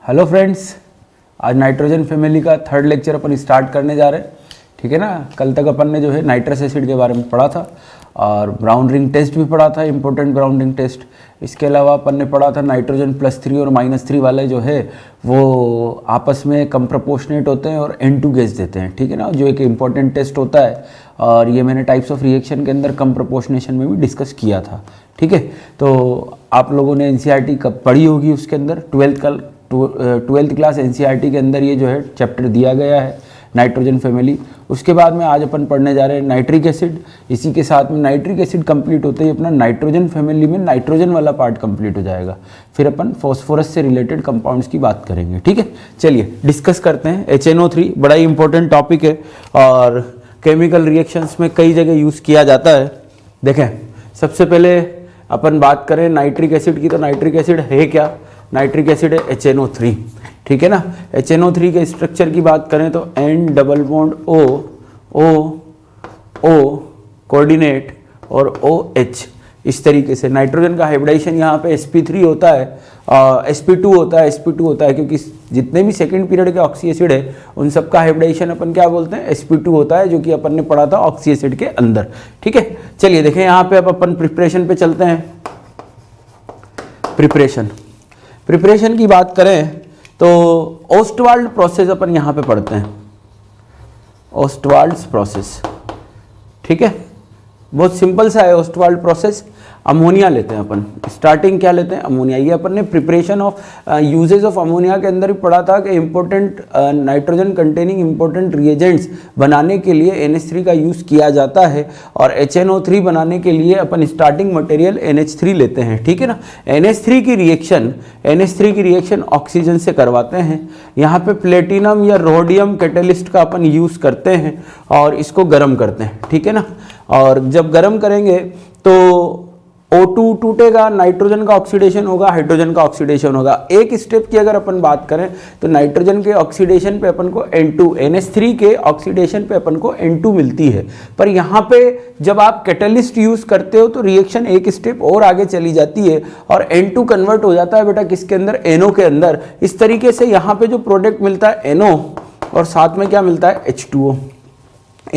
Hello friends, आज nitrogen family का third lecture अपन start करने जा रहे हैं। ठीक है ना। कल तक अपन ने जो है नाइट्रस एसिड के बारे में पढ़ा था और ब्राउन रिंग टेस्ट भी पढ़ा था, इंपॉर्टेंट ब्राउन रिंग टेस्ट। इसके अलावा अपन ने पढ़ा था नाइट्रोजन +3 और -3 वाले जो है वो आपस में कम प्रपोर्शनेट होते हैं और N2 गैस देते हैं। ठीक है ना, जो एक इंपॉर्टेंट टेस्ट होता है और ये मैंने टाइप्स ऑफ रिएक्शन के अंदर कम प्रपोर्शनेशन में भी डिस्कस किया था। ठीक है, तो आप लोगों ने NCERT कब पढ़ी होगी, उसके अंदर 12th क्लास NCERT के अंदर ये जो है चैप्टर दिया गया है नाइट्रोजन फैमिली। उसके बाद में आज अपन पढ़ने जा रहे हैं नाइट्रिक एसिड। इसी के साथ में नाइट्रिक एसिड कंप्लीट होते ही अपना नाइट्रोजन फैमिली में नाइट्रोजन वाला पार्ट कंप्लीट हो जाएगा। फिर अपन फॉस्फोरस से रिलेटेड कंपाउंड्स की बात करेंगे। ठीक है, चलिए डिस्कस करते हैं। HNO3 बड़ा ही इंपॉर्टेंट टॉपिक है और केमिकल रिएक्शंस में कई जगह यूज़ किया जाता है। देखें, सबसे पहले अपन बात करें नाइट्रिक एसिड की, तो नाइट्रिक एसिड है क्या? नाइट्रिक एसिड है HNO3। ठीक है ना। HNO3 के स्ट्रक्चर की बात करें तो N double bond O coordinate और OH। इस तरीके से नाइट्रोजन का हाइब्रिडाइजेशन यहाँ पे sp3 होता है, sp2 होता है क्योंकि जितने भी सेकंड पीरियड के ऑक्सी एसिड है उन सब का हाइब्रिडाइजेशन अपन क्या बोलते हैं, sp2 होता है, जो कि अपन ने पढ़ा था ऑक्सी एसिड के अंदर। ठीक है, चलिए देखें यहाँ पे अब अपन प्रिपरेशन पे चलते हैं। प्रिपरेशन की बात करें तो ओस्टवाल्ड प्रोसेस अपन यहाँ पे पढ़ते हैं, ओस्टवाल्ड्स प्रोसेस। ठीक है, बहुत सिंपल सा है ओस्टवाल्ड प्रोसेस। अमोनिया लेते हैं अपन, स्टार्टिंग क्या लेते हैं, अमोनिया। ये अपन ने preparation of uses of ammonia के अंदर भी पढ़ा था कि important nitrogen containing important reagents बनाने के लिए NH3 का यूज़ किया जाता है और HNO3 बनाने के लिए अपन स्टार्टिंग मटेरियल NH3 लेते हैं। ठीक है ना। NH3 की रिएक्शन ऑक्सीजन से करवाते हैं। यहाँ पे प्लेटिनम या रोडियम कैटेलिस्ट का अपन यूज़ करते हैं और इसको गर्म करते हैं। ठीक है ना। और जब गर्म करेंगे तो O2 टूटेगा, नाइट्रोजन का ऑक्सीडेशन होगा, हाइड्रोजन का ऑक्सीडेशन होगा। एक स्टेप की अगर अपन बात करें तो नाइट्रोजन के ऑक्सीडेशन पे अपन को N2, NH3 के ऑक्सीडेशन पे अपन को N2 मिलती है। पर यहाँ पे जब आप कैटलिस्ट यूज़ करते हो तो रिएक्शन एक स्टेप और आगे चली जाती है और N2 कन्वर्ट हो जाता है बेटा किसके अंदर, NO के अंदर। इस तरीके से यहाँ पे जो प्रोडक्ट मिलता है NO और साथ में क्या मिलता है, H2O।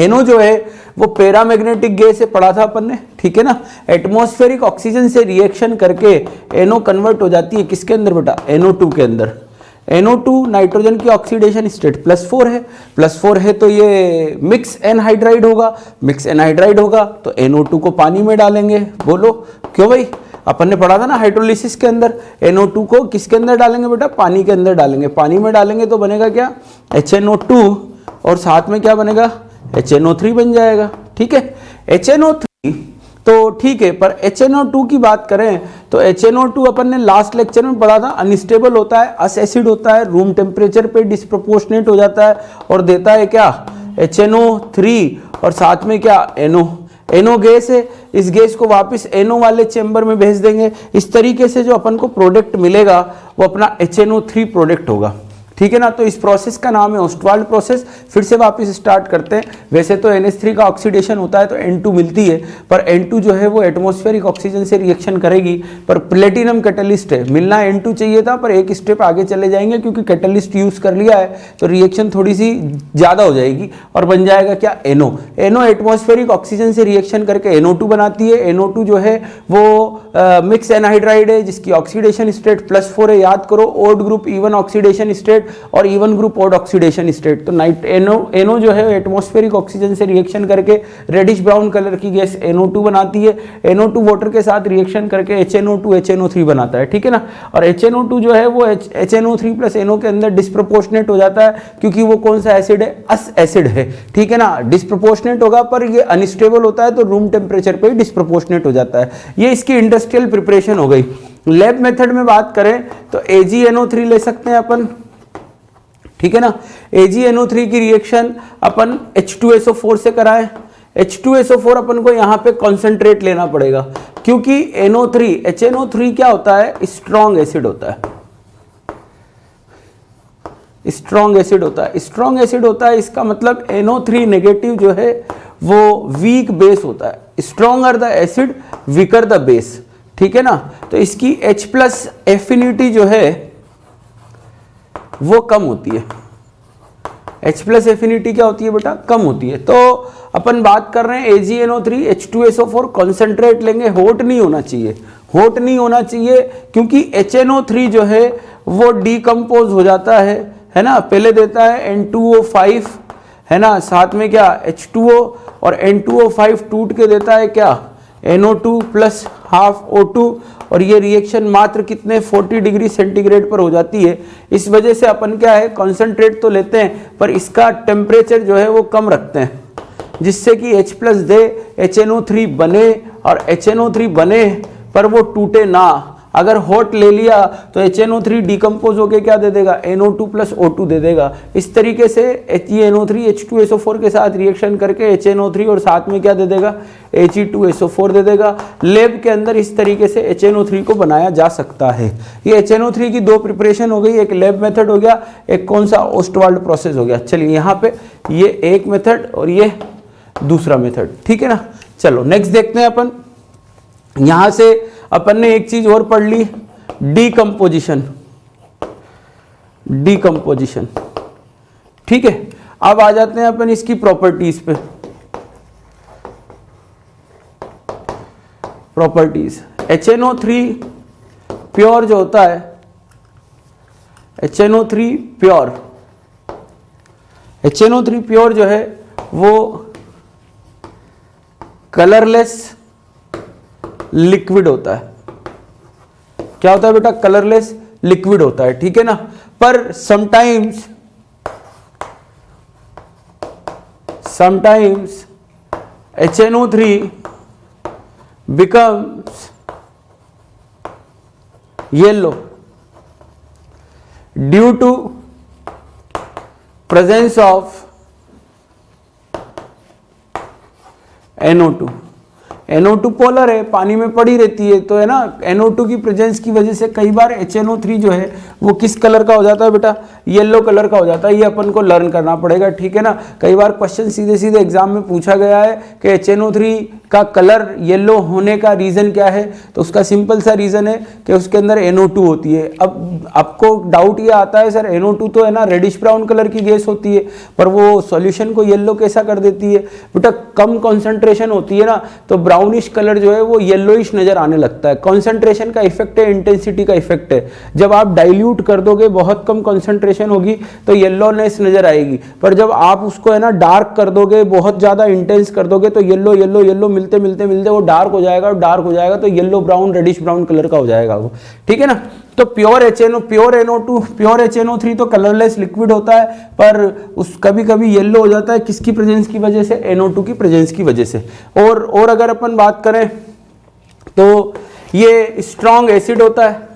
NO जो है वो पैरामैग्नेटिक गैस से पढ़ा था अपन ने। ठीक है ना। एटमॉस्फेरिक ऑक्सीजन से रिएक्शन करके NO कन्वर्ट हो जाती है किसके अंदर बेटा, NO2 के अंदर। NO2 नाइट्रोजन की ऑक्सीडेशन स्टेट +4 है, +4 है तो ये मिक्स एनहाइड्राइड होगा तो NO2 को पानी में डालेंगे। बोलो क्यों भाई, अपन ने पढ़ा था ना हाइड्रोलिसिस के अंदर, NO2 को किसके अंदर डालेंगे बेटा, पानी के अंदर डालेंगे। पानी में डालेंगे तो बनेगा क्या, HNO2 और साथ में क्या बनेगा, HNO3 बन जाएगा। ठीक है, HNO3 तो ठीक है। पर HNO2 की बात करें तो HNO2 अपन ने लास्ट लेक्चर में पढ़ा था, अनस्टेबल होता है, अस एसिड होता है, रूम टेम्परेचर पे डिस्प्रोपोर्शनेट हो जाता है और देता है क्या, HNO3 और साथ में क्या, NO गैस है। इस गैस को वापस NO वाले चेंबर में भेज देंगे। इस तरीके से जो अपन को प्रोडक्ट मिलेगा वो अपना HNO3 प्रोडक्ट होगा। ठीक है ना। तो इस प्रोसेस का नाम है ओस्टवाल्ड प्रोसेस। फिर से वापस स्टार्ट करते हैं। वैसे तो NH3 का ऑक्सीडेशन होता है तो N2 मिलती है, पर N2 जो है वो एटमॉस्फेरिक ऑक्सीजन से रिएक्शन करेगी। पर प्लेटिनम कैटलिस्ट है, मिलना N2 चाहिए था पर एक स्टेप आगे चले जाएंगे क्योंकि कैटलिस्ट यूज कर लिया है तो रिएक्शन थोड़ी सी ज़्यादा हो जाएगी और बन जाएगा क्या, NO एटमॉस्फेरिक ऑक्सीजन से रिएक्शन करके NO2 बनाती है। NO2 जो है वो मिक्स एनहाइड्राइड है जिसकी ऑक्सीडेशन स्टेट +4 है। याद करो, odd group even oxidation state और even group odd oxidation state. तो NO जो है एटमॉस्फेरिक ऑक्सीजन से रिएक्शन करके रेडिश ब्राउन कलर की गैस NO2 बनाती है। NO2 वाटर के साथ रिएक्शन करके HNO2 HNO3 बनाता है। ठीक है ना। और HNO2 जो है वो HNO3 + NO के अंदर डिस्प्रोपोर्शनेट हो जाता है क्योंकि वो कौन सा एसिड है, अस एसिड है। ठीक है ना। डिस्प्रोपोर्शनेट होगा पर ये अनस्टेबल होता है तो रूम टेम्परेचर पे डिस्प्रोपोर्शनेट हो जाता है। ये इसकी इंडस्ट्रियल प्रिपरेशन हो गई। लैब मेथड में बात करें तो AgNO3 ले सकते हैं अपन। ठीक है ना। AgNO3 की रिएक्शन अपन H2SO4 से कराएं। H2SO4 अपन को यहाँ पे कॉन्सेंट्रेट लेना पड़ेगा क्योंकि HNO3 क्या होता है, स्ट्रॉन्ग एसिड होता है। स्ट्रॉन्ग एसिड होता है, इसका मतलब NO3 नेगेटिव जो है वो वीक बेस होता है। Stronger the acid weaker the base. ठीक है ना। तो इसकी H+ एफिनिटी जो है वो कम होती है। H प्लस एफिनिटी क्या होती है बेटा, कम होती है। तो अपन बात कर रहे हैं AgNO3 H2SO4 कॉन्सेंट्रेट लेंगे, हॉट नहीं होना चाहिए, हॉट नहीं होना चाहिए, क्योंकि HNO3 जो है वो डीकम्पोज हो जाता है ना, पहले देता है N2O5 है ना, साथ में क्या H2O, और N2O5 टूट के देता है क्या NO2 प्लस हाफ O2, और ये रिएक्शन मात्र कितने 40 डिग्री सेंटीग्रेड पर हो जाती है। इस वजह से अपन क्या है कॉन्सेंट्रेट तो लेते हैं पर इसका टेम्परेचर जो है वो कम रखते हैं, जिससे कि H प्लस दे HNO3 बने, और HNO3 बने पर वो टूटे ना। अगर हॉट ले लिया तो HNO3 डिकम्पोज होके क्या दे देगा, NO2 प्लस O2 दे देगा। इस तरीके से HNO3 H2SO4 के साथ रिएक्शन करके HNO3 और साथ में क्या दे देगा, He2SO4 दे देगा। लैब के अंदर इस तरीके से HNO3 को बनाया जा सकता है। ये HNO3 की दो प्रिपरेशन हो गई, एक लैब मेथड हो गया, एक कौन सा ओस्टवाल्ड प्रोसेस हो गया। चलिए यहाँ पे ये एक मेथड और ये दूसरा मेथड, ठीक है ना। चलो नेक्स्ट देखते हैं अपन। यहां से अपन ने एक चीज और पढ़ ली, डीकम्पोजिशन, डीकम्पोजिशन, ठीक है। अब आ जाते हैं अपन इसकी प्रॉपर्टीज पे। प्रॉपर्टीज HNO3 प्योर जो होता है, HNO3 प्योर, HNO3 प्योर जो है वो कलरलेस लिक्विड होता है। क्या होता है बेटा, कलरलेस लिक्विड होता है, ठीक है ना। पर sometimes HNO3 becomes yellow due to presence of NO2। NO2 polar है, पानी में पड़ी रहती है, तो है ना NO2 की प्रेजेंस की वजह से कई बार HNO3 जो है वो किस कलर का हो जाता है बेटा, येलो कलर का हो जाता है। ये अपन को लर्न करना पड़ेगा, ठीक है ना। कई बार क्वेश्चन सीधे सीधे एग्जाम में पूछा गया है कि HNO3 का कलर येलो होने का रीजन क्या है, तो उसका सिंपल सा रीजन है कि उसके अंदर NO2 होती है। अब आपको डाउट ये आता है सर NO2 तो है ना रेडिश ब्राउन कलर की गैस होती है, पर वो सॉल्यूशन को येलो कैसा कर देती है बेटा, कम कॉन्सेंट्रेशन होती है ना, तो ब्राउनिश कलर जो है वो येलोइश नजर आने लगता है। कॉन्सेंट्रेशन का इफेक्ट है, इंटेंसिटी का इफेक्ट है। जब आप डाइल्यूट कर दोगे, बहुत कम कॉन्सेंट्रेशन होगी तो येलोनेस नजर आएगी, पर जब आप उसको है ना डार्क कर दोगे, बहुत ज्यादा इंटेंस कर दोगे, तो येलो येलो येलो मिलते मिलते मिलते वो डार्क हो जाएगा, और डार्क हो जाएगा तो yellow brown reddish brown colour का हो जाएगा वो, ठीक है ना। तो प्योर HNO3 तो कलरलेस लिक्विड होता है, पर उस कभी कभी येलो हो जाता है, किसकी प्रेजेंस की वजह से, NO2 की प्रेजेंस की वजह से। और अगर अपन बात करें तो ये स्ट्रॉन्ग एसिड होता है,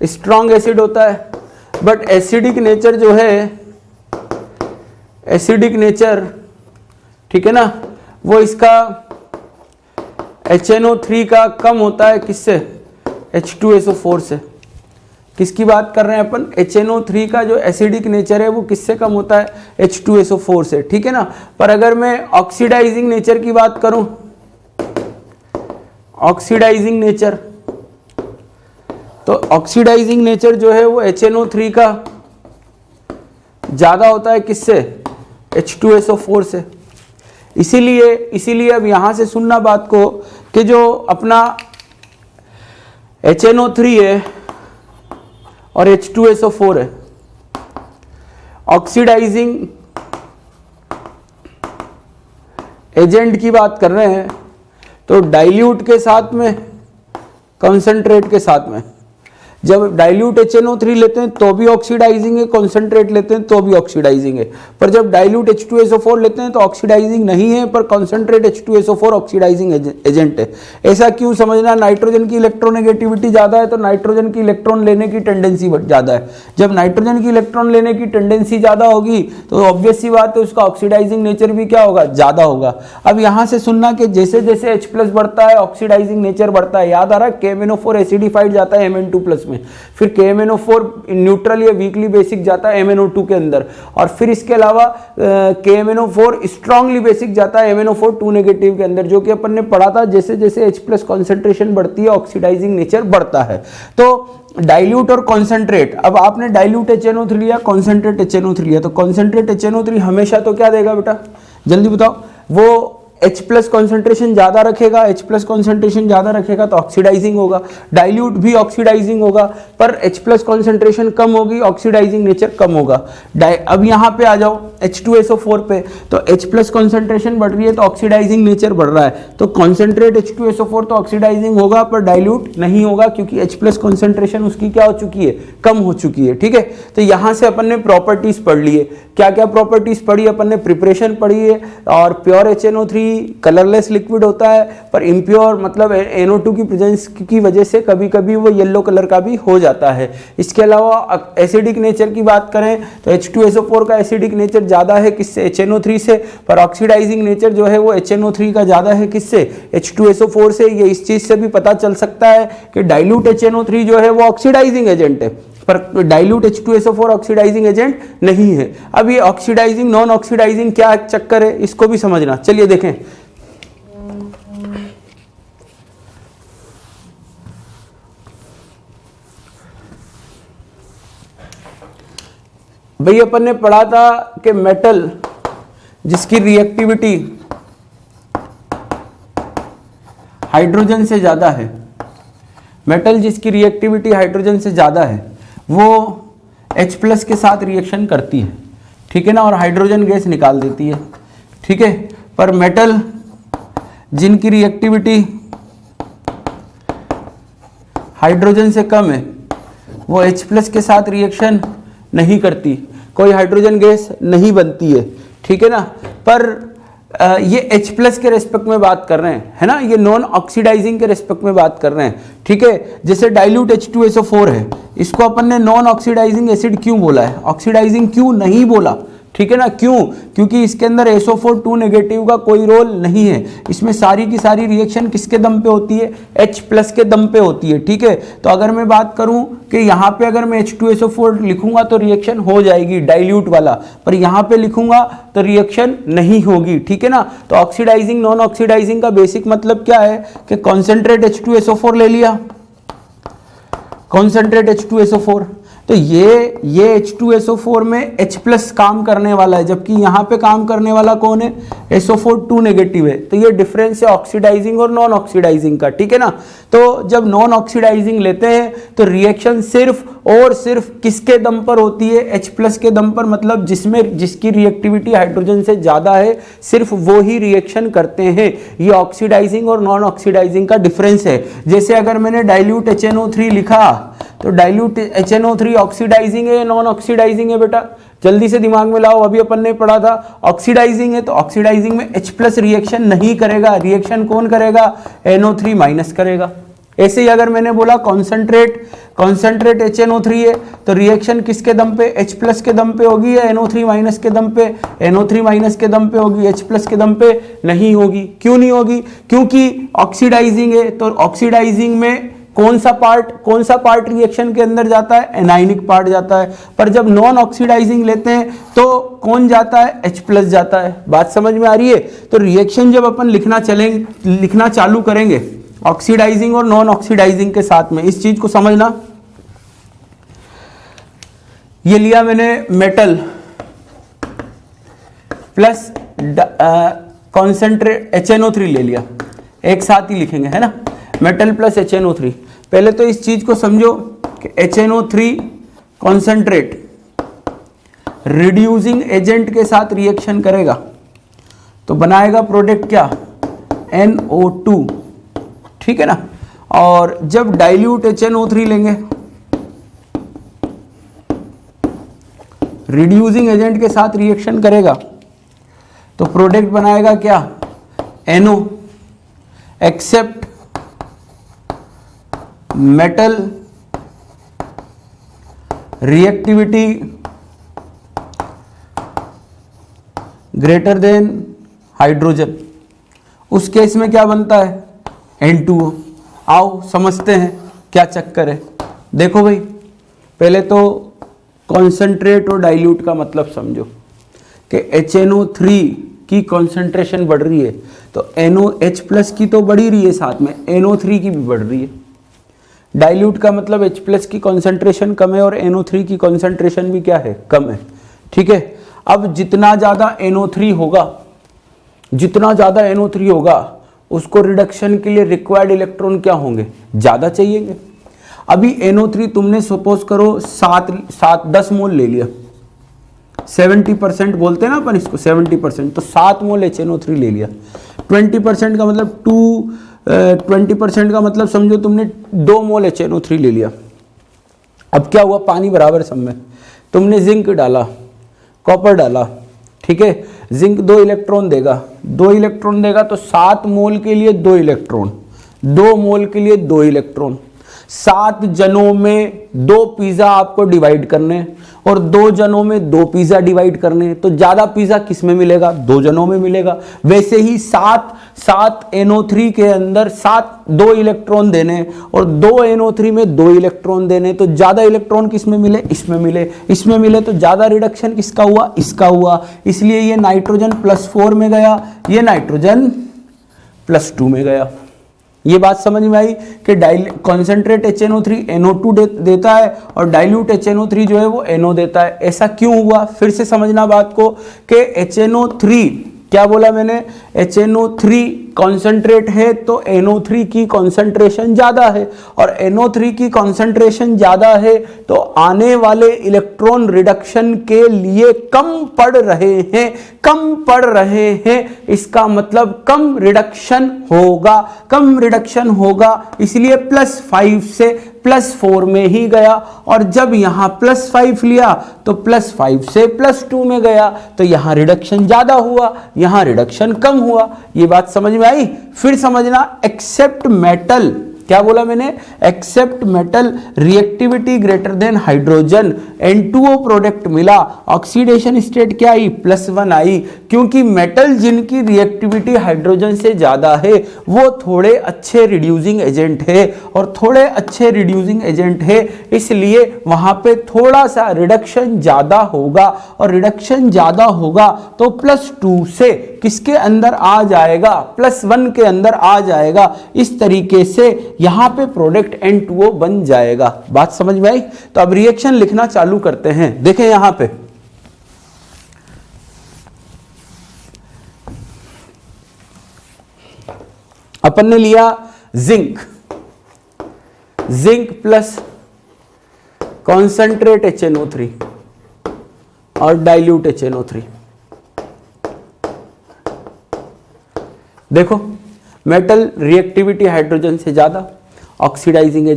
स्ट्रॉन्ग एसिड होता है, बट एसिडिक नेचर जो है, एसिडिक नेचर, ठीक है ना, वो इसका HNO3 का कम होता है किससे, H2SO4 से। किसकी बात कर रहे हैं अपन, HNO3 का जो एसिडिक नेचर है वो किससे कम होता है, H2SO4 से, ठीक है ना। पर अगर मैं ऑक्सीडाइजिंग नेचर की बात करूं, ऑक्सीडाइजिंग नेचर, तो ऑक्सीडाइजिंग नेचर जो है वो HNO3 का ज्यादा होता है किससे, H2SO4 से। इसीलिए अब यहां से सुनना बात को कि जो अपना HNO3 है और H2SO4 है, ऑक्सीडाइजिंग एजेंट की बात कर रहे हैं, तो डाइल्यूट के साथ में, कंसंट्रेट के साथ में, जब डाइल्यूट HNO3 लेते हैं तो भी ऑक्सीडाइजिंग है, कॉन्सेंट्रेट लेते हैं तो भी ऑक्सीडाइजिंग है। पर जब डाइल्यूट H2SO4 लेते हैं तो ऑक्सीडाइजिंग नहीं है, पर कॉन्सेंट्रेट H2SO4 ऑक्सीडाइजिंग एजेंट है। ऐसा क्यों समझना, नाइट्रोजन की इलेक्ट्रोनेगेटिविटी ज्यादा है तो नाइट्रोजन की इलेक्ट्रॉन लेने की टेंडेंसी ज्यादा है। जब नाइट्रोजन की इलेक्ट्रॉन लेने की टेंडेंसी ज्यादा होगी तो ऑब्वियस सी बात है उसका ऑक्सीडाइजिंग नेचर भी क्या होगा, ज्यादा होगा। अब यहां से सुनना कि जैसे जैसे H+ बढ़ता है ऑक्सीडाइजिंग नेचर बढ़ता है। याद आ रहा है KMnO4 एसिडिफाइड जाता है Mn2+ में, फिर KMnO4 न्यूट्रल या वीकली बेसिक जाता है MnO2 के अंदर, और फिर इसके अलावा KMnO4 स्ट्रांगली बेसिक जाता है MnO4 2 नेगेटिव के अंदर, जो कि अपन ने पढ़ा था जैसे जैसे H+ कॉन्सेंट्रेशन बढ़ती है ऑक्सीडाइजिंग नेचर बढ़ता है। तो डाइल्यूट और कॉन्सेंट्रेट, अब आपने डाइल्यूट HNO3 लिया, कॉन्सेंट्रेट HNO3 लिया, तो कॉन्सेंट्रेट HNO3 हमेशा तो क्या देगा बेटा, जल्दी बताओ, वो H प्लस कॉन्सेंट्रेशन ज़्यादा रखेगा, H प्लस कॉन्सेंट्रेशन ज़्यादा रखेगा तो ऑक्सीडाइजिंग होगा, डाइल्यूट भी ऑक्सीडाइजिंग होगा, पर H प्लस कॉन्सेंट्रेशन कम होगी, ऑक्सीडाइजिंग नेचर कम होगा। अब यहाँ पे आ जाओ H2SO4 पे, तो H प्लस कॉन्सेंट्रेशन बढ़ रही है तो ऑक्सीडाइजिंग नेचर बढ़ रहा है, तो कॉन्सेंट्रेट H2SO4 तो ऑक्सीडाइजिंग होगा पर डाइल्यूट नहीं होगा, क्योंकि H प्लस कॉन्सेंट्रेशन उसकी क्या हो चुकी है, कम हो चुकी है। ठीक है, तो यहाँ से अपन ने प्रॉपर्टीज पढ़ ली है। क्या क्या प्रॉपर्टीज पढ़ी अपन ने, प्रिपरेशन पढ़ी है, और प्योर HNO3 कलरलेस लिक्विड होता है, पर इम्प्योर मतलब NO2 की प्रेजेंस की वजह से कभी कभी वो येलो कलर का भी हो जाता है। इसके अलावा एसिडिक नेचर की बात करें तो H2SO4 का एसिडिक नेचर ज़्यादा है किससे, HNO3 से, पर ऑक्सीडाइजिंग नेचर जो है वो HNO3 का ज़्यादा है किससे, H2SO4 से। ये इस चीज़ से भी पता चल सकता है कि डाइल्यूट HNO3 जो है वो ऑक्सीडाइजिंग एजेंट है, पर डाइल्यूट H2SO4 ऑक्सीडाइजिंग एजेंट नहीं है। अब ये ऑक्सीडाइजिंग नॉन ऑक्सीडाइजिंग क्या चक्कर है, इसको भी समझना। चलिए देखें, भाई अपन ने पढ़ा था कि मेटल जिसकी रिएक्टिविटी हाइड्रोजन से ज्यादा है, मेटल जिसकी रिएक्टिविटी हाइड्रोजन से ज्यादा है वो H प्लस के साथ रिएक्शन करती है, ठीक है ना, और हाइड्रोजन गैस निकाल देती है। ठीक है, पर मेटल जिनकी रिएक्टिविटी हाइड्रोजन से कम है वो H प्लस के साथ रिएक्शन नहीं करती, कोई हाइड्रोजन गैस नहीं बनती है। ठीक है ना, पर ये H प्लस के रेस्पेक्ट में बात कर रहे हैं, है ना, ये नॉन ऑक्सीडाइजिंग के रेस्पेक्ट में बात कर रहे हैं। ठीक है, जैसे डाइल्यूट H2SO4 है, इसको अपन ने नॉन ऑक्सीडाइजिंग एसिड क्यों बोला है, ऑक्सीडाइजिंग क्यों नहीं बोला, ठीक है ना, क्यों, क्योंकि इसके अंदर SO4 2 नेगेटिव का कोई रोल नहीं है, इसमें सारी की सारी रिएक्शन किसके दम पे होती है, H प्लस के दम पे होती है। ठीक है, तो अगर मैं बात करूं कि यहाँ पे अगर मैं H2SO4 लिखूंगा तो रिएक्शन हो जाएगी डाइल्यूट वाला, पर यहाँ पे लिखूंगा तो रिएक्शन नहीं होगी। ठीक है ना, तो ऑक्सीडाइजिंग नॉन ऑक्सीडाइजिंग का बेसिक मतलब क्या है कि कॉन्सेंट्रेट H2SO4 ले लिया, कॉन्सेंट्रेट H2SO4, तो ये H2SO4 में H प्लस काम करने वाला है, जबकि यहाँ पे काम करने वाला कौन है, SO4 2 नेगेटिव है। तो ये डिफरेंस है ऑक्सीडाइजिंग और नॉन ऑक्सीडाइजिंग का। ठीक है ना, तो जब नॉन ऑक्सीडाइजिंग लेते हैं तो रिएक्शन सिर्फ और सिर्फ किसके दम पर होती है, H प्लस के दम पर, मतलब जिसकी रिएक्टिविटी हाइड्रोजन से ज़्यादा है सिर्फ वो ही रिएक्शन करते हैं। ये ऑक्सीडाइजिंग और नॉन ऑक्सीडाइजिंग का डिफरेंस है। जैसे अगर मैंने डाइल्यूट HNO3 लिखा तो डाइल्यूट HNO3 ऑक्सीडाइजिंग है या नॉन ऑक्सीडाइजिंग है बेटा, जल्दी से दिमाग में लाओ, अभी अपन ने पढ़ा था ऑक्सीडाइजिंग है, तो ऑक्सीडाइजिंग में H प्लस रिएक्शन नहीं करेगा, रिएक्शन कौन करेगा, NO3 माइनस करेगा। ऐसे ही अगर मैंने बोला कॉन्सेंट्रेट HNO3 है तो रिएक्शन किसके दम पे, H प्लस के दम पे होगी या NO3 माइनस के दम पे, NO3 माइनस के दम पे होगी, H प्लस के दम पे नहीं होगी। क्यों नहीं होगी, क्योंकि ऑक्सीडाइजिंग है, तो ऑक्सीडाइजिंग में कौन सा पार्ट रिएक्शन के अंदर जाता है, एनाइनिक पार्ट जाता है, पर जब नॉन ऑक्सीडाइजिंग लेते हैं तो कौन जाता है, H प्लस जाता है। बात समझ में आ रही है, तो रिएक्शन जब अपन लिखना चालू करेंगे ऑक्सीडाइजिंग और नॉन ऑक्सीडाइजिंग के साथ में, इस चीज को समझना। ये लिया मैंने मेटल प्लस कॉन्सेंट्रेट HNO3 ले लिया, एक साथ ही लिखेंगे, है ना, मेटल प्लस HNO3। पहले तो इस चीज को समझो कि HNO3 कॉन्सेंट्रेट रिड्यूसिंग एजेंट के साथ रिएक्शन करेगा तो बनाएगा प्रोडक्ट क्या, NO2, ठीक है ना, और जब डाइल्यूट HNO3 लेंगे रिड्यूसिंग एजेंट के साथ रिएक्शन करेगा तो प्रोडक्ट बनाएगा क्या, NO, except metal reactivity greater than hydrogen, उस केस में क्या बनता है, N2O। आओ समझते हैं क्या चक्कर है। देखो भाई, पहले तो कॉन्सेंट्रेट और डाइल्यूट का मतलब समझो कि HNO3 की कॉन्सेंट्रेशन बढ़ रही है तो NOH प्लस की तो बढ़ ही रही है, साथ में NO3 की भी बढ़ रही है। डाइल्यूट का मतलब H+ की कॉन्सेंट्रेशन कम है और NO3 की कॉन्सेंट्रेशन भी क्या है, कम है। ठीक है, अब जितना ज़्यादा NO3 होगा उसको रिडक्शन के लिए रिक्वायर्ड इलेक्ट्रॉन क्या होंगे, ज़्यादा चाहिएंगे। अभी NO3 तुमने सपोज करो 10 मोल ले लिया, 70% बोलते हैं ना अपन इसको, 70%, तो 7 मोल HNO3 ले लिया। 20% का मतलब 20% का मतलब समझो तुमने 2 मोल HNO3 ले लिया। अब क्या हुआ, पानी बराबर सब में, तुमने जिंक डाला, कॉपर डाला, ठीक है, जिंक 2 इलेक्ट्रॉन देगा, तो 7 मोल के लिए 2 इलेक्ट्रॉन, 2 मोल के लिए 2 इलेक्ट्रॉन, 7 जनों में 2 पिज्जा आपको डिवाइड करने और 2 जनों में 2 पिज्जा डिवाइड करने, तो ज्यादा पिज्जा किस में मिलेगा, 2 जनों में मिलेगा। वैसे ही 7 NO3 के अंदर 2 इलेक्ट्रॉन देने और 2 NO3 में 2 इलेक्ट्रॉन देने, तो ज्यादा इलेक्ट्रॉन किस में मिले, इसमें मिले, तो ज्यादा रिडक्शन किसका हुआ, इसका हुआ। इसलिए ये नाइट्रोजन +4 में गया, ये नाइट्रोजन +2 में गया। ये बात समझ में आई कि कॉन्सेंट्रेट HNO3 NO2 देता है और डाइल्यूट HNO3 जो है वो NO देता है। ऐसा क्यों हुआ, फिर से समझना बात को कि HNO3, क्या बोला मैंने, HNO3 कॉन्सेंट्रेट है तो NO3 की कॉन्सेंट्रेशन ज्यादा है, और NO3 की कॉन्सेंट्रेशन ज्यादा है तो आने वाले इलेक्ट्रॉन रिडक्शन के लिए कम पड़ रहे हैं, इसका मतलब कम रिडक्शन होगा, इसलिए +5 से +4 में ही गया, और जब यहां +5 लिया तो +5 से +2 में गया, तो यहां रिडक्शन ज्यादा हुआ, यहां रिडक्शन कम हुआ। ये बात समझ में आई। फिर समझना, एक्सेप्ट मेटल, क्या बोला मैंने, except metal reactivity greater than hydrogen, N2O product मिला, ऑक्सीडेशन स्टेट क्या आई, +1 आई, क्योंकि मेटल जिनकी रिएक्टिविटी हाइड्रोजन से ज्यादा है वो थोड़े अच्छे रिड्यूसिंग एजेंट है, और थोड़े अच्छे रिड्यूसिंग एजेंट है इसलिए वहां पे थोड़ा सा रिडक्शन ज्यादा होगा, और रिडक्शन ज्यादा होगा तो +2 से किसके अंदर आ जाएगा, +1 के अंदर आ जाएगा। इस तरीके से यहां पे प्रोडक्ट N2O बन जाएगा। बात समझ में आई। तो अब रिएक्शन लिखना चालू करते हैं। देखें यहां पे अपन ने लिया जिंक प्लस कॉन्सेंट्रेट HNO3 और डाइल्यूट HNO3। देखो, मेटल रिएक्टिविटी हाइड्रोजन से ज्यादा, ऑक्सीडाइजिंग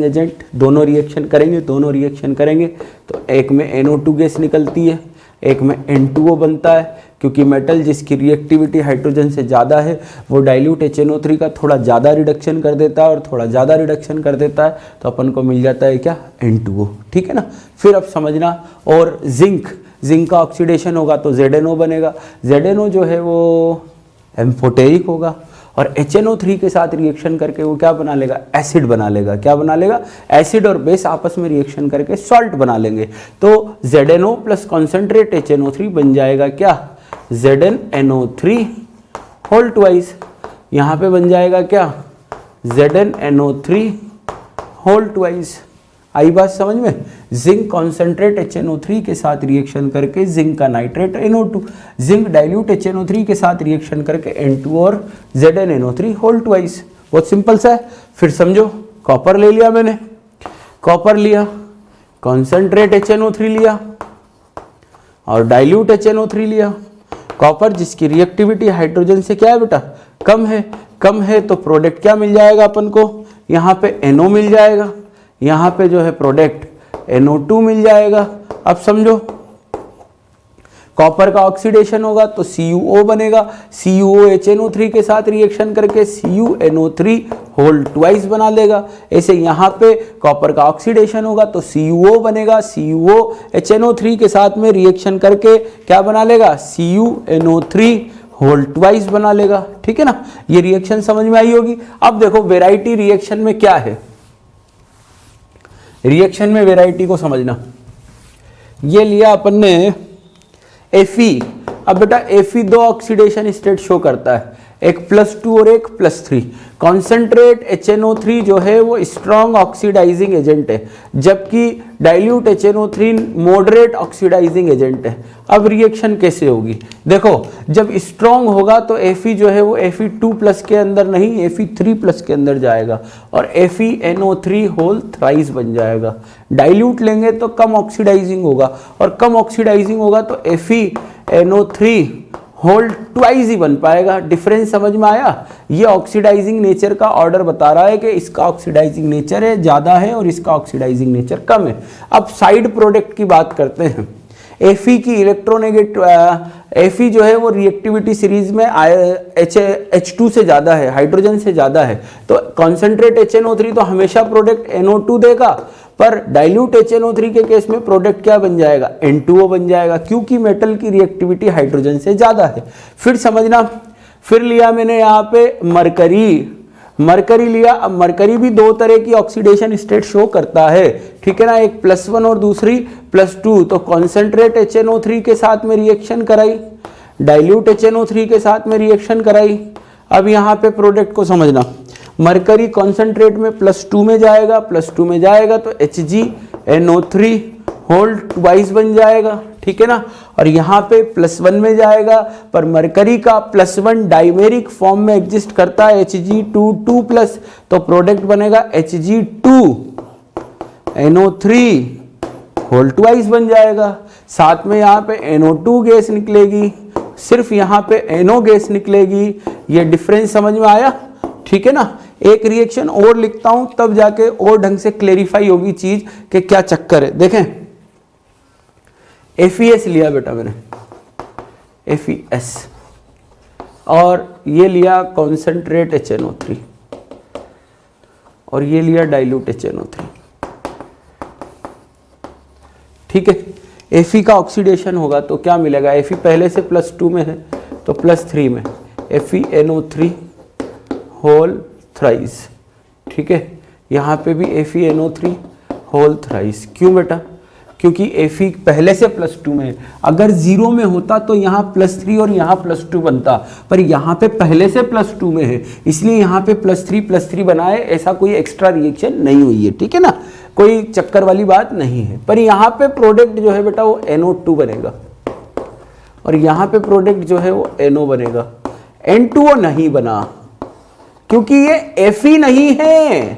एजेंट दोनों रिएक्शन करेंगे तो एक में NO2 गैस निकलती है, एक में N2O बनता है, क्योंकि मेटल जिसकी रिएक्टिविटी हाइड्रोजन से ज़्यादा है वो डाइल्यूट HNO3 का थोड़ा ज़्यादा रिडक्शन कर देता है, और थोड़ा ज़्यादा रिडक्शन कर देता है तो अपन को मिल जाता है क्या, N2O। ठीक है ना। फिर अब समझना, और जिंक का ऑक्सीडेशन होगा तो ZNO बनेगा, ZNO जो है वो एम्फोटेरिक होगा, और HNO3 के साथ रिएक्शन करके वो क्या बना लेगा, एसिड बना लेगा। क्या बना लेगा, एसिड और बेस आपस में रिएक्शन करके सॉल्ट बना लेंगे, तो ZNO प्लस कॉन्सेंट्रेट HNO3 बन जाएगा क्या, ZnNO3 होल ट्वाइस। यहाँ पे बन जाएगा क्या, ZnNO3 होल ट्वाइस। आई बात समझ में। जिंक कॉन्सेंट्रेट HNO3 के साथ रिएक्शन करके जिंक का nitrate NO2, zinc dilute HNO3 के साथ रिएक्शन करके N2 और ZnNO3 होल ट्वाइस। बहुत सिंपल सा है। फिर समझो, कॉपर ले लिया मैंने, कॉपर लिया, कॉन्सेंट्रेट HNO3 लिया और डाइल्यूट HNO3 लिया। कॉपर जिसकी रिएक्टिविटी हाइड्रोजन से क्या है बेटा, कम है तो प्रोडक्ट क्या मिल जाएगा अपन को, यहाँ पे NO मिल जाएगा, यहाँ पे जो है प्रोडक्ट NO2 मिल जाएगा। अब समझो, कॉपर का ऑक्सीडेशन होगा तो CuO बनेगा, CuO HNO3 के साथ रिएक्शन करके CuNO3 होल ट्वाइस बना लेगा। ऐसे यहाँ पे कॉपर का ऑक्सीडेशन होगा तो CuO बनेगा, CuO HNO3 के साथ में रिएक्शन करके क्या बना लेगा, CuNO3 होल ट्वाइस बना लेगा। ठीक है ना, ये रिएक्शन समझ में आई होगी। अब देखो वेराइटी रिएक्शन में क्या है, रिएक्शन में वेराइटी को समझना। ये लिया अपन ने Fe अब बेटा Fe दो ऑक्सीडेशन स्टेट शो करता है, एक +2 और एक +3। कॉन्सेंट्रेट HNO3 जो है वो स्ट्रॉन्ग ऑक्सीडाइजिंग एजेंट है, जबकि dilute HNO3 moderate oxidising agent है। अब रिएक्शन कैसे होगी, देखो जब स्ट्रॉन्ग होगा तो Fe जो है वो Fe2+ के अंदर नहीं Fe3+ के अंदर जाएगा और FeNO3 होल थ्राइस बन जाएगा। डाइल्यूट लेंगे तो कम ऑक्सीडाइजिंग होगा और कम ऑक्सीडाइजिंग होगा तो FeNO3 होल ट्वाइस ही बन पाएगा। डिफरेंस समझ में आया? ये ऑक्सीडाइजिंग नेचर का ऑर्डर बता रहा है कि इसका ऑक्सीडाइजिंग नेचर है ज़्यादा है और इसका ऑक्सीडाइजिंग नेचर कम है। अब साइड प्रोडक्ट की बात करते हैं। Fe की इलेक्ट्रोनेगेटिव Fe जो है वो रिएक्टिविटी सीरीज में H2 से ज़्यादा है, हाइड्रोजन से ज़्यादा है, तो कॉन्सेंट्रेट HNO3 तो हमेशा प्रोडक्ट NO2 देगा, पर डाइल्यूट HNO3 के केस में प्रोडक्ट क्या बन जाएगा, N2O बन जाएगा, क्योंकि मेटल की रिएक्टिविटी हाइड्रोजन से ज़्यादा है। फिर समझना, फिर लिया मैंने यहाँ पे मरकरी लिया। अब मरकरी भी दो तरह की ऑक्सीडेशन स्टेट शो करता है, ठीक है ना, एक +1 और दूसरी +2। तो कॉन्सेंट्रेट HNO3 के साथ में रिएक्शन कराई, डाइल्यूट HNO3 के साथ में रिएक्शन कराई। अब यहाँ पे प्रोडक्ट को समझना, मरकरी कॉन्सेंट्रेट में +2 में जाएगा, +2 में जाएगा तो HgNO3 होल ट्वाइस बन जाएगा, ठीक है ना, और यहाँ पे +1 में जाएगा, पर मरकरी का +1 डाइमेरिक फॉर्म में एग्जिस्ट करता है Hg2 तो प्रोडक्ट बनेगा Hg2NO3 होल ट्वाइस बन जाएगा। साथ में यहाँ पे NO2 गैस निकलेगी, सिर्फ यहाँ पे NO गैस निकलेगी। ये डिफरेंस समझ में आया, ठीक है ना। एक रिएक्शन और लिखता हूं तब जाके और ढंग से क्लेरिफाई होगी चीज कि क्या चक्कर है। देखें, FeS लिया बेटा मैंने, FeS, और ये लिया कॉन्सेंट्रेट HNO3 और ये लिया डाइल्यूट HNO3, ठीक है। Fe का ऑक्सीडेशन होगा तो क्या मिलेगा, Fe पहले से +2 में है तो +3 में FeNO3 होल थ्राइस, ठीक है। यहाँ पे भी FeNO3 होल थ्राइस। क्यों बेटा, क्योंकि Fe पहले से +2 में है। अगर 0 में होता तो यहाँ +3 और यहाँ +2 बनता, पर यहाँ पे पहले से +2 में है, इसलिए यहाँ पे +3 बनाए। ऐसा कोई एक्स्ट्रा रिएक्शन नहीं हुई है, ठीक है ना, कोई चक्कर वाली बात नहीं है। पर यहाँ पे प्रोडक्ट जो है बेटा वो NO2 बनेगा और यहाँ पे प्रोडक्ट जो है वो NO बनेगा। N2O नहीं बना क्योंकि ये Fe नहीं है,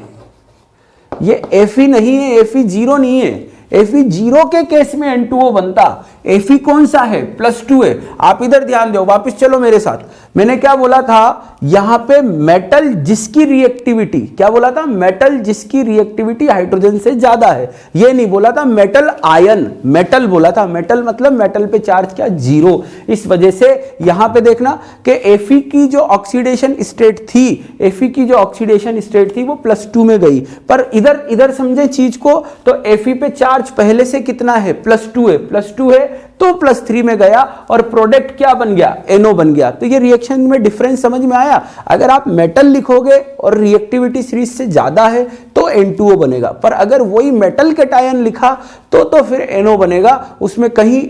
ये Fe नहीं है, Fe 0 नहीं है। Fe 0 के केस में N2O बनता। Fe कौन सा है, +2 है। आप इधर ध्यान दो, वापस चलो मेरे साथ। मैंने क्या बोला था, यहां पे मेटल जिसकी रिएक्टिविटी, क्या बोला था, मेटल जिसकी रिएक्टिविटी हाइड्रोजन से ज्यादा है। ये नहीं बोला था मेटल आयन, मेटल बोला था। मेटल मतलब मेटल पे चार्ज क्या, 0। इस वजह से यहां पे देखना कि Fe की जो ऑक्सीडेशन स्टेट थी, Fe की जो ऑक्सीडेशन स्टेट थी वो +2 में गई, पर इधर समझे चीज को, तो Fe पे चार्ज पहले से कितना है, +2 है, +2 है तो +3 में गया और प्रोडक्ट क्या बन गया, NO बन गया। तो ये रिएक्शन में डिफरेंस समझ में आया। अगर आप मेटल लिखोगे और रिएक्टिविटी सीरीज से ज्यादा है तो N2O बनेगा, पर अगर वही मेटल कैटायन लिखा तो फिर NO बनेगा, उसमें कहीं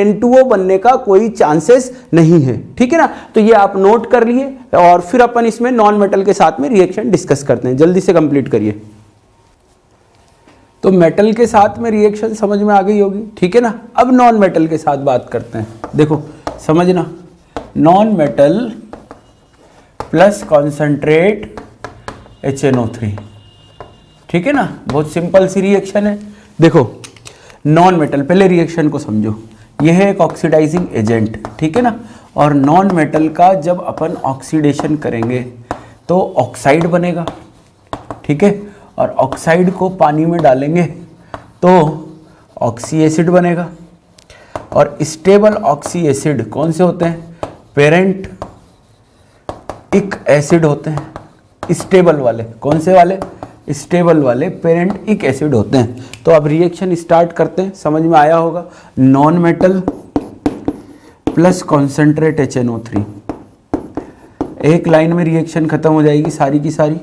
N2O बनने का कोई चांसेस नहीं है, ठीक है ना। तो ये आप नोट कर लिए और फिर अपन इसमें नॉन मेटल के साथ में रिएक्शन डिस्कस करते हैं। जल्दी से कंप्लीट करिए। तो मेटल के साथ में रिएक्शन समझ में आ गई होगी, ठीक है ना। अब नॉन मेटल के साथ बात करते हैं। देखो समझना, non metal plus concentrate HNO3, ठीक है ना, बहुत सिंपल सी रिएक्शन है। देखो नॉन मेटल, पहले रिएक्शन को समझो। यह है एक ऑक्सीडाइजिंग एजेंट, ठीक है ना, और नॉन मेटल का जब अपन ऑक्सीडेशन करेंगे तो ऑक्साइड बनेगा, ठीक है, और ऑक्साइड को पानी में डालेंगे तो ऑक्सी एसिड बनेगा। और स्टेबल ऑक्सी एसिड कौन से होते हैं, पेरेंट इक एसिड होते हैं। स्टेबल वाले कौन से वाले, स्टेबल वाले पेरेंट इक एसिड होते हैं। तो अब रिएक्शन स्टार्ट करते हैं, समझ में आया होगा। Non metal plus concentrate HNO3, एक लाइन में रिएक्शन खत्म हो जाएगी सारी की सारी।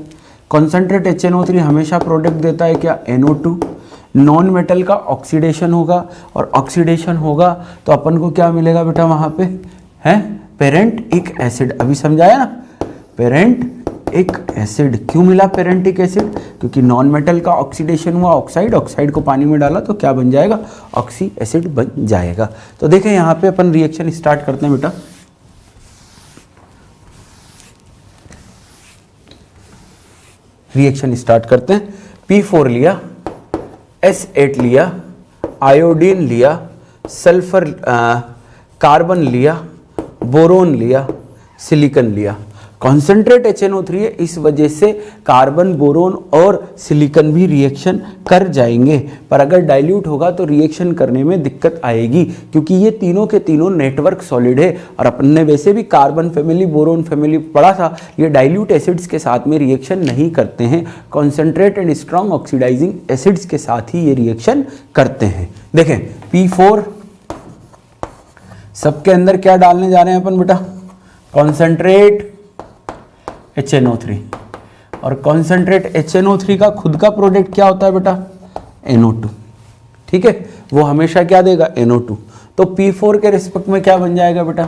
कॉन्सेंट्रेट HNO3 हमेशा प्रोडक्ट देता है क्या, NO2। नॉन मेटल का ऑक्सीडेशन होगा, और ऑक्सीडेशन होगा तो अपन को क्या मिलेगा बेटा वहाँ पे है पेरेंटिक एसिड। अभी समझाया ना, पेरेंटिक एसिड। क्यों मिला पेरेंटिक एसिड? क्योंकि नॉन मेटल का ऑक्सीडेशन हुआ, ऑक्साइड को पानी में डाला तो क्या बन जाएगा, ऑक्सी एसिड बन जाएगा। तो देखें यहाँ पे अपन रिएक्शन स्टार्ट करते हैं बेटा। रिएक्शन स्टार्ट करते हैं। P4 लिया, S8 लिया, आयोडीन लिया, सल्फर कार्बन लिया, बोरोन लिया, सिलिकॉन लिया। कॉन्सेंट्रेट HNO3 है, इस वजह से कार्बन, बोरोन और सिलिकॉन भी रिएक्शन कर जाएंगे, पर अगर डाइल्यूट होगा तो रिएक्शन करने में दिक्कत आएगी, क्योंकि ये तीनों के तीनों नेटवर्क सॉलिड है। और अपन ने वैसे भी कार्बन फैमिली, बोरोन फैमिली पढ़ा था, ये डाइल्यूट एसिड्स के साथ में रिएक्शन नहीं करते हैं, concentrate and strong oxidizing acids के साथ ही ये रिएक्शन करते हैं। देखें P4 सबके अंदर क्या डालने जा रहे हैं अपन बेटा, कॉन्सेंट्रेट HNO3, और कॉन्सेंट्रेट HNO3 का खुद का प्रोडक्ट क्या होता है बेटा, NO2। ठीक है, वो हमेशा क्या देगा, NO2। तो P4 के रिस्पेक्ट में क्या बन जाएगा बेटा,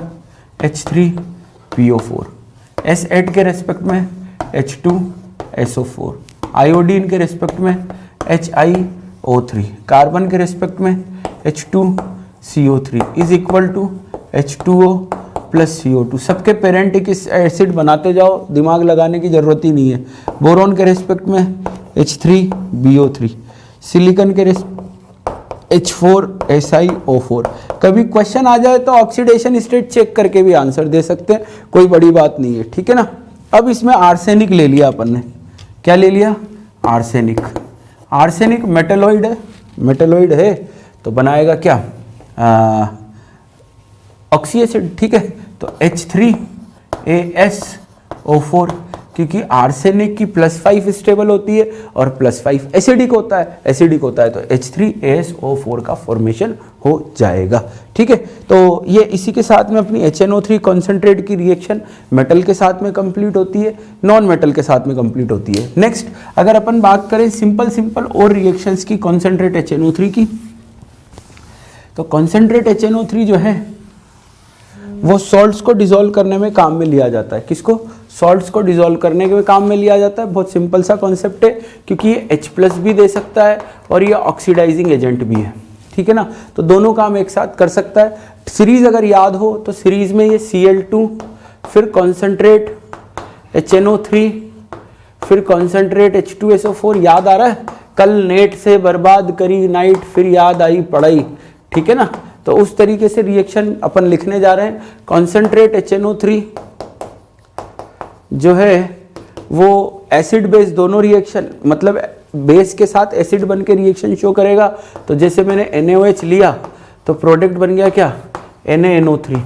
H3PO4, S8 के रिस्पेक्ट में H2SO4, आयोडीन के रिस्पेक्ट में HiO3, कार्बन के रिस्पेक्ट में H2CO3 is equal to H2O plus CO2। सबके पेरेंटिक एसिड बनाते जाओ, दिमाग लगाने की जरूरत ही नहीं है। बोरोन के रिस्पेक्ट में H3BO3, सिलिकॉन के H4SiO4। कभी क्वेश्चन आ जाए तो ऑक्सीडेशन स्टेट चेक करके भी आंसर दे सकते हैं, कोई बड़ी बात नहीं है। ठीक है ना। अब इसमें आर्सेनिक ले लिया अपन ने, क्या ले लिया, आर्सेनिक। आर्सेनिक मेटलॉइड है, मेटलॉइड है तो बनाएगा क्या, ऑक्सी एसिड। ठीक है, तो H3AsO4, क्योंकि आर्सेनिक की +5 स्टेबल होती है और +5 एसिडिक होता है, तो H3AsO4 का फॉर्मेशन हो जाएगा। ठीक है, तो ये इसी के साथ में अपनी HNO3 कॉन्सेंट्रेट की रिएक्शन मेटल के साथ में कंप्लीट होती है, नॉन मेटल के साथ में कंप्लीट होती है। नेक्स्ट अगर अपन बात करें सिंपल और रिएक्शंस की कॉन्सेंट्रेट HNO3 की, तो कॉन्सेंट्रेट HNO3 जो है वो सॉल्ट्स को डिसॉल्व करने में काम में लिया जाता है। किसको, सॉल्ट्स को डिसॉल्व करने के काम में लिया जाता है। बहुत सिंपल सा कॉन्सेप्ट है, क्योंकि ये H+ भी दे सकता है और ये ऑक्सीडाइजिंग एजेंट भी है। ठीक है ना, तो दोनों काम एक साथ कर सकता है। सीरीज अगर याद हो तो सीरीज में ये Cl2, फिर कॉन्सेंट्रेट HNO3, फिर कॉन्सेंट्रेट H2SO4। याद आ रहा है, कल नेट से बर्बाद करी नाइट, फिर याद आई पढ़ाई। ठीक है ना, तो उस तरीके से रिएक्शन अपन लिखने जा रहे हैं। कॉन्सेंट्रेट HNO3 जो है वो एसिड बेस दोनों रिएक्शन, मतलब बेस के साथ एसिड बन के रिएक्शन शो करेगा। तो जैसे मैंने NaOH लिया तो प्रोडक्ट बन गया क्या, NaNO3।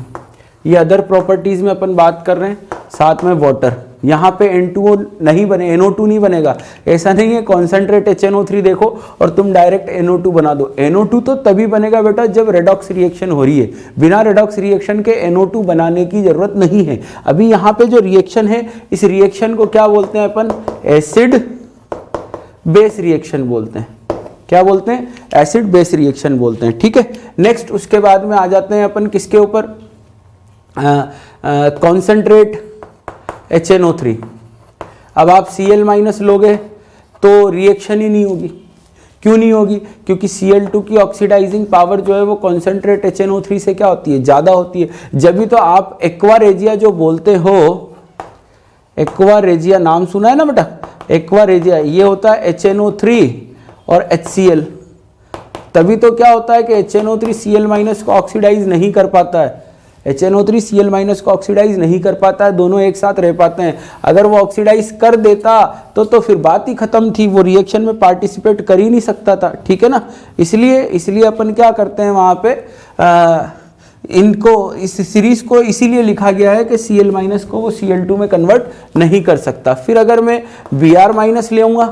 ये अदर प्रॉपर्टीज में अपन बात कर रहे हैं, साथ में वाटर। यहाँ पे N2O नहीं बने, NO2 नहीं बनेगा, ऐसा नहीं है। कॉन्सेंट्रेट HNO3 देखो और तुम डायरेक्ट NO2 बना दो। NO2 तो तभी बनेगा बेटा जब रेडॉक्स रिएक्शन हो रही है, बिना रेडॉक्स रिएक्शन के NO2 बनाने की जरूरत नहीं है। अभी यहाँ पे जो रिएक्शन है, इस रिएक्शन को क्या बोलते हैं अपन, एसिड बेस रिएक्शन बोलते हैं। क्या बोलते हैं, एसिड बेस रिएक्शन बोलते हैं। ठीक है, नेक्स्ट उसके बाद में आ जाते हैं अपन किसके ऊपर, कॉन्सेंट्रेट HNO3। अब आप Cl- लोगे तो रिएक्शन ही नहीं होगी। क्यों नहीं होगी, क्योंकि Cl2 की ऑक्सीडाइजिंग पावर जो है वो कॉन्सेंट्रेट HNO3 से क्या होती है, ज़्यादा होती है। जब भी तो आप एक्वा रेजिया जो बोलते हो, एक्वा रेजिया नाम सुना है ना बेटा, एक्वा रेजिया, ये होता है HNO3 और HCl। तभी तो क्या होता है कि HNO3 Cl- को ऑक्सीडाइज नहीं कर पाता है, HNO3 Cl- को ऑक्सीडाइज नहीं कर पाता है, दोनों एक साथ रह पाते हैं। अगर वो ऑक्सीडाइज कर देता तो फिर बात ही खत्म थी, वो रिएक्शन में पार्टिसिपेट कर ही नहीं सकता था। ठीक है ना, इसलिए अपन क्या करते हैं वहाँ पे, इनको, इस सीरीज को इसीलिए लिखा गया है कि Cl- को वो Cl2 में कन्वर्ट नहीं कर सकता। फिर अगर मैं Br- लेऊंगा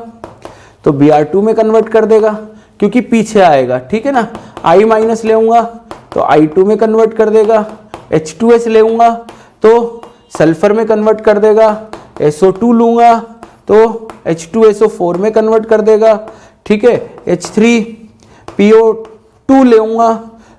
तो Br2 में कन्वर्ट कर देगा, क्योंकि पीछे आएगा। ठीक है ना, I- लेऊंगा तो I2 में कन्वर्ट कर देगा, H2S लेऊंगा तो सल्फर में कन्वर्ट कर देगा, SO2 लूंगा तो H2SO4 में कन्वर्ट कर देगा। ठीक है, H3PO2 लेऊंगा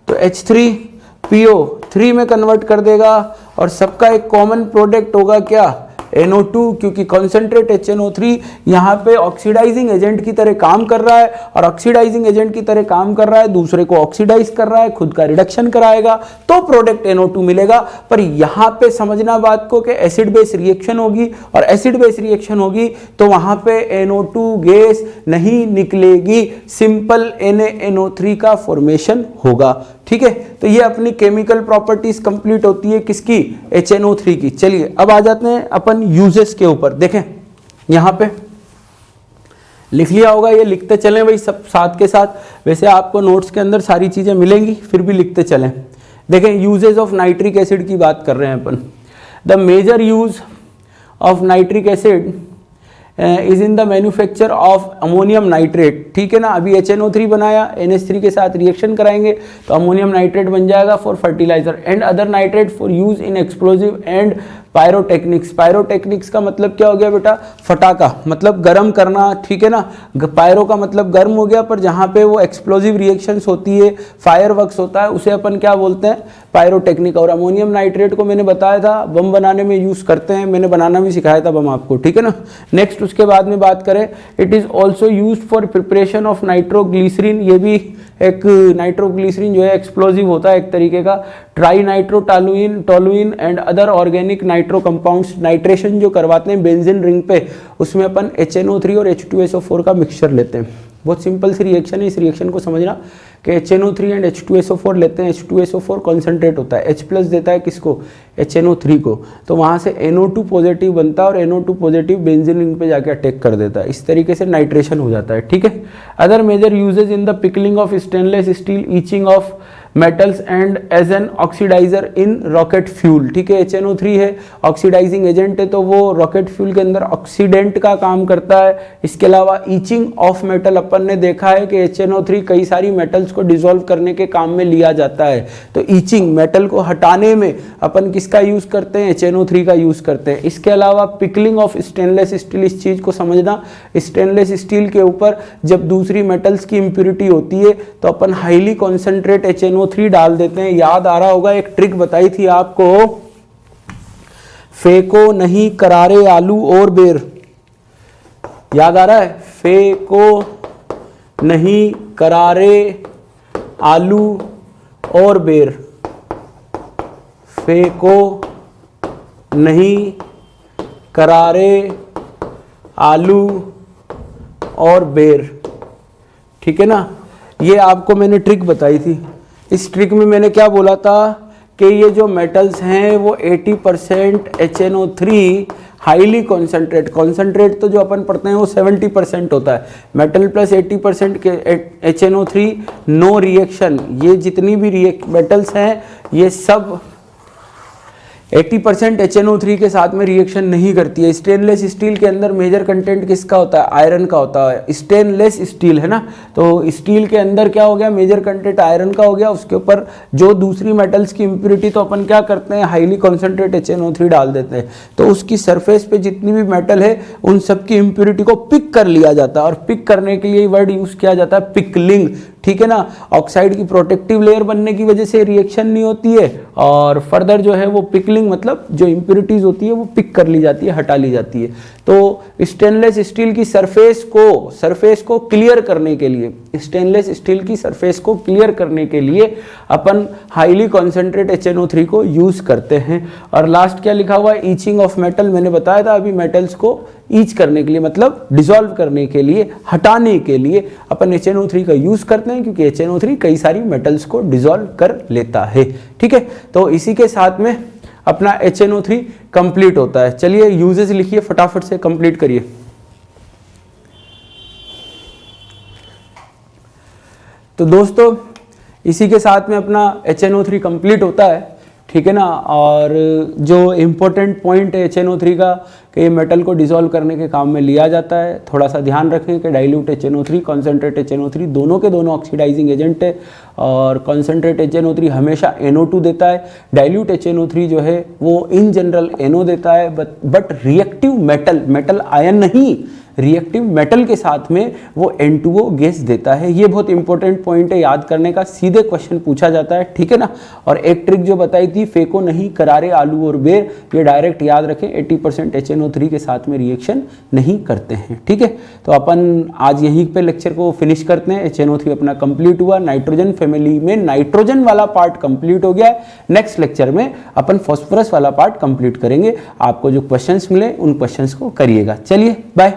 तो H3PO3 में कन्वर्ट कर देगा और सबका एक कॉमन प्रोडक्ट होगा क्या, NO2, क्योंकि कॉन्सेंट्रेट HNO3 यहाँ पे ऑक्सीडाइजिंग एजेंट की तरह काम कर रहा है और ऑक्सीडाइजिंग एजेंट की तरह काम कर रहा है, दूसरे को ऑक्सीडाइज कर रहा है, खुद का रिडक्शन कराएगा तो प्रोडक्ट NO2 मिलेगा। पर यहाँ पे समझना बात को कि एसिड बेस रिएक्शन होगी और एसिड बेस रिएक्शन होगी तो वहाँ पे NO2 गैस नहीं निकलेगी, सिंपल NaNO3 का फॉर्मेशन होगा। ठीक है, तो ये अपनी केमिकल प्रॉपर्टीज कंप्लीट होती है किसकी, HNO3 की। चलिए अब आ जाते हैं अपन यूजेस के ऊपर। देखें यहां पे लिख लिया होगा, ये लिखते चलें भाई सब साथ के साथ, वैसे आपको नोट्स के अंदर सारी चीजें मिलेंगी फिर भी लिखते चलें। देखें यूजेस ऑफ नाइट्रिक एसिड की बात कर रहे हैं अपन। The major use of nitric acid is in the manufacture of ammonium nitrate. ठीक है ना, अभी HNO3 बनाया, NH3 के साथ रिएक्शन कराएंगे तो अमोनियम नाइट्रेट बन जाएगा for fertiliser and other nitrate for use in explosive and pyrotechnics. Pyrotechnics का मतलब क्या हो गया बेटा, फटाका मतलब गर्म करना। ठीक है ना, पायरो का मतलब गर्म हो गया, पर जहाँ पे वो एक्सप्लोजिव रिएक्शंस होती है, फायरवर्क्स होता है, उसे अपन क्या बोलते हैं, पायरोटेक्निक। और अमोनियम नाइट्रेट को मैंने बताया था बम बनाने में यूज करते हैं, मैंने बनाना भी सिखाया था बम आपको। ठीक है ना, नेक्स्ट उसके बाद में बात करें, it is also use for preparation of nitroglycerin. ये भी एक नाइट्रोग्लिसरीन जो है एक्सप्लोजिव होता है एक तरीके का। Tri nitro toluene and other organic nitro compounds, nitration जो करवाते हैं बेंजीन रिंग पे, उसमें अपन HNO3 और H2SO4 का मिक्सचर लेते हैं। बहुत सिंपल सी रिएक्शन है, इस रिएक्शन को समझना कि HNO3 एंड H2SO4 लेते हैं। H2SO4 कॉन्सेंट्रेट होता है, H प्लस देता है किसको, HNO3 को, तो वहाँ से NO2 पॉजिटिव बनता है और NO2 पॉजिटिव बेंजीन रिंग पे जाके अटैक कर देता है, इस तरीके से नाइट्रेशन हो जाता है। ठीक है, other major uses in the pickling of stainless steel, etching of metals and as an oxidiser in rocket fuel. ठीक है, HNO3 है, ऑक्सीडाइजिंग एजेंट है, तो वो रॉकेट फ्यूल के अंदर ऑक्सीडेंट का काम करता है। इसके अलावा ईचिंग ऑफ मेटल, अपन ने देखा है कि HNO3 कई सारी मेटल्स को डिसॉल्व करने के काम में लिया जाता है, तो ईचिंग मेटल को हटाने में अपन किसका यूज करते हैं, HNO3 का यूज करते हैं। इसके अलावा पिकलिंग ऑफ स्टेनलेस स्टील, इस चीज को समझना, स्टेनलेस स्टील के ऊपर जब दूसरी मेटल्स की इंप्योरिटी होती है तो अपन हाईली कॉन्सेंट्रेट HNO3 डाल देते हैं। याद आ रहा होगा, एक ट्रिक बताई थी आपको, फेंको नहीं करारे आलू और बेर, याद आ रहा है, फेंको नहीं करारे आलू और बेर, फेंको नहीं करारे आलू और बेर। ठीक है ना, ये आपको मैंने ट्रिक बताई थी। इस ट्रिक में मैंने क्या बोला था कि ये जो मेटल्स हैं वो 80% HNO3 हाईली कॉन्सेंट्रेट तो जो अपन पढ़ते हैं वो 70% होता है। मेटल प्लस 80% के HNO3 नो रिएक्शन, ये जितनी भी मेटल्स हैं ये सब 80% HNO3 के साथ में रिएक्शन नहीं करती है। स्टेनलेस स्टील के अंदर मेजर कंटेंट किसका होता है, आयरन का होता है। स्टेनलेस स्टील है ना, तो स्टील के अंदर क्या हो गया, मेजर कंटेंट आयरन का हो गया। उसके ऊपर जो दूसरी मेटल्स की इंप्योरिटी, तो अपन क्या करते हैं, हाईली कॉन्सेंट्रेट HNO3 डाल देते हैं, तो उसकी सरफेस पे जितनी भी मेटल है उन सब की इंप्योरिटी को पिक कर लिया जाता है। और पिक करने के लिए वर्ड यूज किया जाता है पिकलिंग। ठीक है ना, ऑक्साइड की प्रोटेक्टिव लेयर बनने की वजह से रिएक्शन नहीं होती है, और फर्दर जो है वो पिकलिंग मतलब जो इंप्योरिटीज होती है वो पिक कर ली जाती है, हटा ली जाती है। तो स्टेनलेस स्टील की सरफेस को क्लियर करने के लिए, स्टेनलेस स्टील की सरफेस को क्लियर करने के लिए अपन हाईली कॉन्सेंट्रेट HNO3 को यूज करते हैं। और लास्ट क्या लिखा हुआ है, ईचिंग ऑफ मेटल, मैंने बताया था अभी, मेटल्स को ईच करने के लिए मतलब डिसॉल्व करने के लिए, हटाने के लिए अपन HNO3 का यूज करते हैं, क्योंकि HNO3 कई सारी मेटल्स को डिसॉल्व कर लेता है। ठीक है, तो इसी के साथ में अपना HNO3 कंप्लीट होता है। चलिए यूजेस लिखिए, फटाफट से कंप्लीट करिए। तो दोस्तों इसी के साथ में अपना HNO3 कंप्लीट होता है। ठीक है ना, और जो इम्पोर्टेंट पॉइंट है HNO3 का कि ये मेटल को डिसॉल्व करने के काम में लिया जाता है। थोड़ा सा ध्यान रखें कि डाइल्यूट HNO3, कॉन्सेंट्रेट HNO3 दोनों के दोनों ऑक्सीडाइजिंग एजेंट है, और कॉन्सेंट्रेट HNO3 हमेशा NO2 देता है, डाइल्यूट HNO3 जो है वो इन जनरल NO देता है, बट रिएक्टिव मेटल आयन नहीं, रिएक्टिव मेटल के साथ में वो N2O गैस देता है। ये बहुत इंपॉर्टेंट पॉइंट है याद करने का, सीधे क्वेश्चन पूछा जाता है, ठीक है ना। और एक ट्रिक जो बताई थी, फेंको नहीं करारे आलू और बेर, ये डायरेक्ट याद रखें, 80% HNO3 के साथ में रिएक्शन नहीं करते हैं, ठीक है। तो अपन आज यहीं पे लेक्चर को फिनिश करते हैं। HNO3 अपना कंप्लीट हुआ, नाइट्रोजन फैमिली में नाइट्रोजन वाला पार्ट कंप्लीट हो गया है। नेक्स्ट लेक्चर में अपन फास्फोरस वाला पार्ट कंप्लीट करेंगे। आपको जो क्वेश्चंस मिले उन क्वेश्चंस को करिएगा। चलिए बाय।